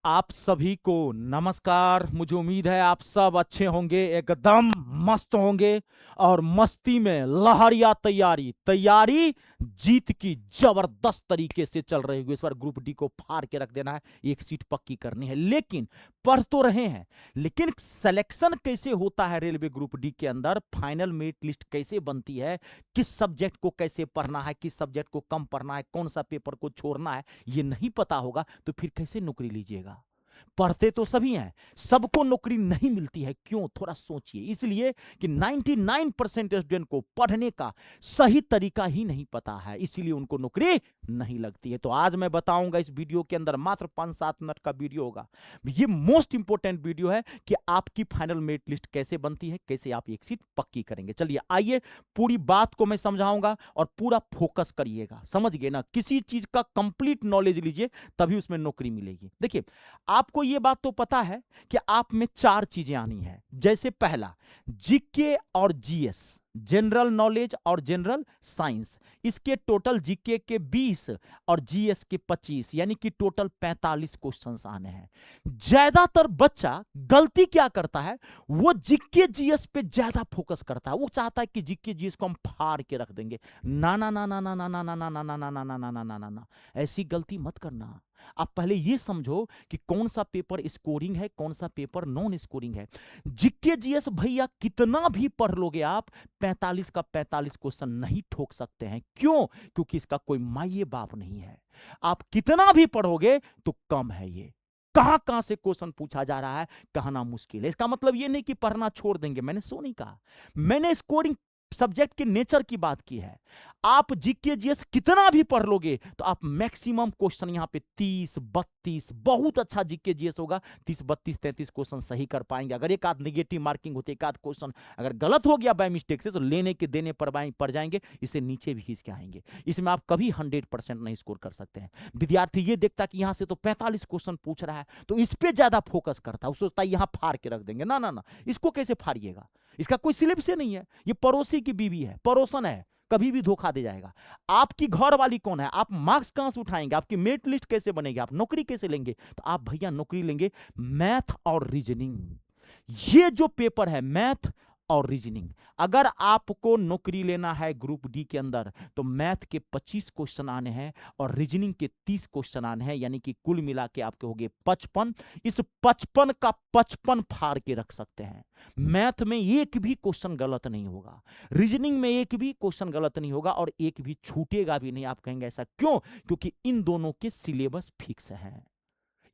आप सभी को नमस्कार। मुझे उम्मीद है आप सब अच्छे होंगे, एकदम मस्त होंगे और मस्ती में लहरिया तैयारी तैयारी जीत की जबरदस्त तरीके से चल रही होगी। इस बार ग्रुप डी को फाड़ के रख देना है, एक सीट पक्की करनी है। लेकिन पढ़ तो रहे हैं, लेकिन सिलेक्शन कैसे होता है रेलवे ग्रुप डी के अंदर, फाइनल मेरिट लिस्ट कैसे बनती है, किस सब्जेक्ट को कैसे पढ़ना है, किस सब्जेक्ट को कम पढ़ना है, कौन सा पेपर को छोड़ना है, ये नहीं पता होगा तो फिर कैसे नौकरी लीजिएगा। पढ़ते तो सभी हैं, सबको नौकरी नहीं मिलती है। क्यों, थोड़ा सोचिए। इसलिए कि 99% स्टूडेंट को पढ़ने का सही तरीका ही नहीं पता है, इसीलिए उनको नौकरी नहीं लगती है। तो आज मैं बताऊंगा इस वीडियो के अंदर, मात्र 5-7 मिनट का वीडियो होगा। ये मोस्ट इंपॉर्टेंट वीडियो है कि आपकी फाइनल मेरिट लिस्ट कैसे बनती है, कैसे आप एक सीट पक्की करेंगे। चलिए आइए, पूरी बात को मैं समझाऊंगा और पूरा फोकस करिएगा। समझ गए ना, किसी चीज का कंप्लीट नॉलेज लीजिए, तभी उसमें नौकरी मिलेगी। देखिए, आपको यह बात तो पता है कि आप में 4 चीजें आनी है। जैसे पहला, जीके और जीएस, जनरल नॉलेज और जनरल साइंस। इसके टोटल जीके के 20 और जीएस के 25, यानी कि टोटल 45 क्वेश्चंस आने हैं। ज्यादातर बच्चा गलती क्या करता है, वो जीके जीएस पे ज्यादा फोकस करता है। वो चाहता है कि जीके जीएस को हम फाड़ के रख देंगे। ना ना ना ना ना ना ना ना ना ना ना ना ना ना ना ना ना ना, ऐसी गलती मत करना। आप पहले ये समझो कि कौन सा पेपर स्कोरिंग है, कौन सा पेपर नॉन स्कोरिंग है। जीके जीएस भैया कितना भी पढ़ लोगे आप, 45 का 45 क्वेश्चन नहीं ठोक सकते हैं। क्यों? क्योंकि इसका कोई मायने बाप नहीं है। आप कितना भी पढ़ोगे तो कम है। ये कहां कहां से क्वेश्चन पूछा जा रहा है, कहना मुश्किल है। इसका मतलब ये नहीं कि पढ़ना छोड़ देंगे, मैंने सो नहीं कहा। मैंने स्कोरिंग सब्जेक्ट के नेचर की बात की है। आप जीके जीएस कितना भी पढ़ लोगे तो आप मैक्सिमम क्वेश्चन यहां पे 30-32, बहुत अच्छा जीके जीएस होगा, 30-32-33 क्वेश्चन सही कर पाएंगे। अगर एक आध नेगेटिव मार्किंग होती है, एक आध क्वेश्चन अगर गलत हो गया बाय मिस्टेक से, तो लेने के देने पड़ जाएंगे, इससे नीचे भी खींच के आएंगे। इसमें आप कभी 100% नहीं स्कोर कर सकते हैं। विद्यार्थी ये देखता कि यहां से तो 45 क्वेश्चन पूछ रहा है, तो इस पे ज्यादा फोकस करता है। वो सोचता है यहां फाड़ के रख देंगे। ना ना ना, इसको कैसे फाड़िएगा, इसका कोई सिलेबस नहीं है। ये पड़ोसी की बीवी है, पड़ोसन है, कभी भी धोखा दे जाएगा। आपकी घर वाली कौन है, आप मार्क्स कहां से उठाएंगे, आपकी मेरिट लिस्ट कैसे बनेगी, आप नौकरी कैसे लेंगे। तो आप भैया नौकरी लेंगे मैथ और रीजनिंग। ये जो पेपर है मैथ और रीजनिंग, अगर आपको नौकरी लेना है ग्रुप डी के अंदर, तो मैथ के 25 क्वेश्चन आने हैं और रीजनिंग के 30 क्वेश्चन आने हैं, यानी कि कुल मिला के आपके हो गए 55। इस 55 का 55 फाड़ के रख सकते हैं। मैथ में एक भी क्वेश्चन गलत नहीं होगा, रीजनिंग में एक भी क्वेश्चन गलत नहीं होगा, और एक भी छूटेगा भी नहीं। आप कहेंगे ऐसा क्यों? क्योंकि इन दोनों के सिलेबस फिक्स है,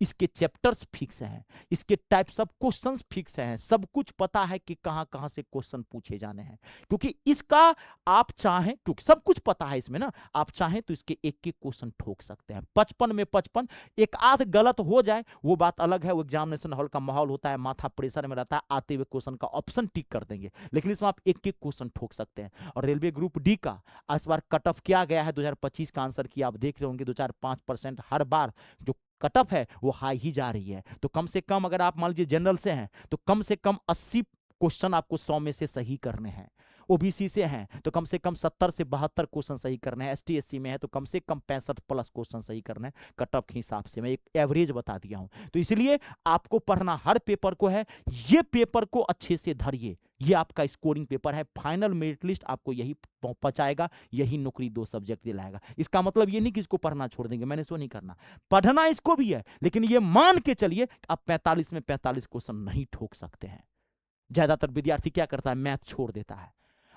इसके चैप्टर्स फिक्स हैं, इसके टाइप्स ऑफ क्वेश्चंस फिक्स हैं। सब कुछ पता है कि कहां कहां से क्वेश्चन पूछे जाने हैं। क्योंकि इसका आप चाहें, क्योंकि सब कुछ पता है इसमें ना, आप चाहें तो इसके एक एक क्वेश्चन ठोक सकते हैं। 55 में 55, एक आध गलत हो जाए वो बात अलग है, वो एग्जामिनेशन हॉल का माहौल होता है, माथा प्रेशर में रहता है, आते हुए क्वेश्चन का ऑप्शन टिक कर देंगे, लेकिन इसमें आप एक एक क्वेश्चन ठोक सकते हैं। और रेलवे ग्रुप डी का इस बार कट ऑफ क्या गया है 2025 का आंसर की आप देख रहे होंगे, 2-4-5% हर बार जो कट ऑफ है वो हाई ही जा रही है। तो कम से कम अगर आप मान लीजिए जनरल से हैं तो कम से कम 80 क्वेश्चन आपको 100 में से सही करने हैं। ओबीसी से हैं तो कम से कम 70 से 72 क्वेश्चन सही करने हैं। एसटी एससी में है तो कम से कम 65 प्लस क्वेश्चन सही करने हैं। कट ऑफ के हिसाब से मैं एक एवरेज बता दिया हूं। तो इसलिए आपको पढ़ना हर पेपर को है, ये पेपर को अच्छे से धरिए। ये आपका स्कोरिंग पेपर है, फाइनल मेरिट लिस्ट आपको यही पहुंचाएगा, यही नौकरी 2 सब्जेक्ट दिलाएगा। इसका मतलब ये नहीं कि इसको पढ़ना छोड़ देंगे, मैंने सो नहीं करना। पढ़ना इसको भी है, लेकिन ये मान के चलिए आप 45 में 45 क्वेश्चन नहीं ठोक सकते हैं। ज्यादातर विद्यार्थी क्या करता है, मैथ छोड़ देता है।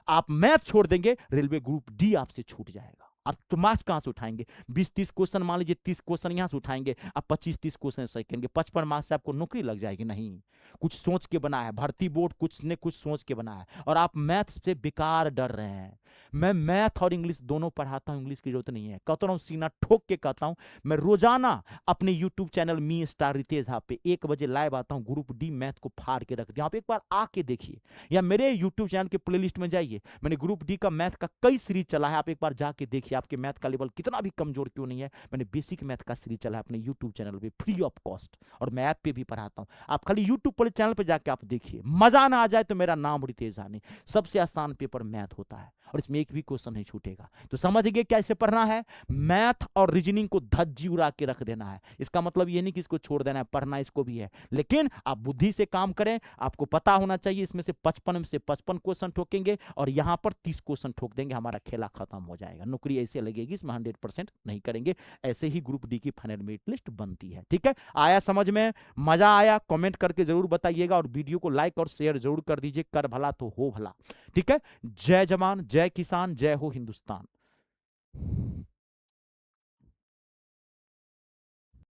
आप मैथ छोड़ देंगे, रेलवे ग्रुप डी आपसे छूट जाएगा। आप तो मार्क्स कहां से उठाएंगे? 20-30 क्वेश्चन, मान लीजिए 30 क्वेश्चन यहां से उठाएंगे, आप 25-30 क्वेश्चन सही करेंगे, 55 मार्क्स से आपको नौकरी लग जाएगी? नहीं, कुछ सोच के बना है भर्ती बोर्ड, कुछ ने कुछ सोच के बना है, और आप मैथ से बेकार डर रहे हैं। मैं मैथ और इंग्लिश दोनों पढ़ाता हूं, इंग्लिश की जरूरत नहीं है। कहता हूं, सीना ठोक के कहता हूं, मैं रोजाना अपने यूट्यूब चैनल मी स्टार रितेश पे 1 बजे लाइव आता हूं। ग्रुप डी मैथ को फाड़ के रख दिया, आप एक बार आके देखिए, या मेरे यूट्यूब चैनल के प्लेलिस्ट में जाइए, मैंने ग्रुप डी का मैथ का कई सीरीज चला है, आप एक बार जाके देखिए। आपके मैथ का लेवल कितना भी कमजोर क्यों नहीं है, मैंने बेसिक मैथ का सीरीज चला है अपने यूट्यूब चैनल पे फ्री ऑफ कॉस्ट, और मैं ऐप पे भी पढ़ाता हूं। आप खाली यूट्यूब पर चैनल पे जाके आप देखिए, मजा ना आ जाए तो मेरा नाम रितेश आनी। सबसे आसान पेपर मैथ होता है, और इसमें एक भी क्वेश्चन नहीं छूटेगा। तो समझ गए कैसे पढ़ना है। मैथ और रीजनिंग को धज्जी उड़ा के रख देना है। इसका मतलब ये नहीं कि इसको छोड़ देना है, पढ़ना इसको भी है, लेकिन आप बुद्धि से काम करें। आपको पता होना चाहिए इसमें से 55 में से 55 क्वेश्चन ठोकेंगे और यहां पर 30 क्वेश्चन ठोक देंगे, हमारा खेला खत्म हो जाएगा। नौकरी ऐसे लगेगी, इसमें 100% नहीं करेंगे। ऐसे ही ग्रुप डी की फाइनल मेरिट लिस्ट बनती है। ठीक है, आया समझ में, मजा आया, कमेंट करके जरूर बताइएगा और वीडियो को लाइक और शेयर जरूर कर दीजिए। कर भला तो हो भला। ठीक है, जय जवान, जय किसान, जय हो हिंदुस्तान।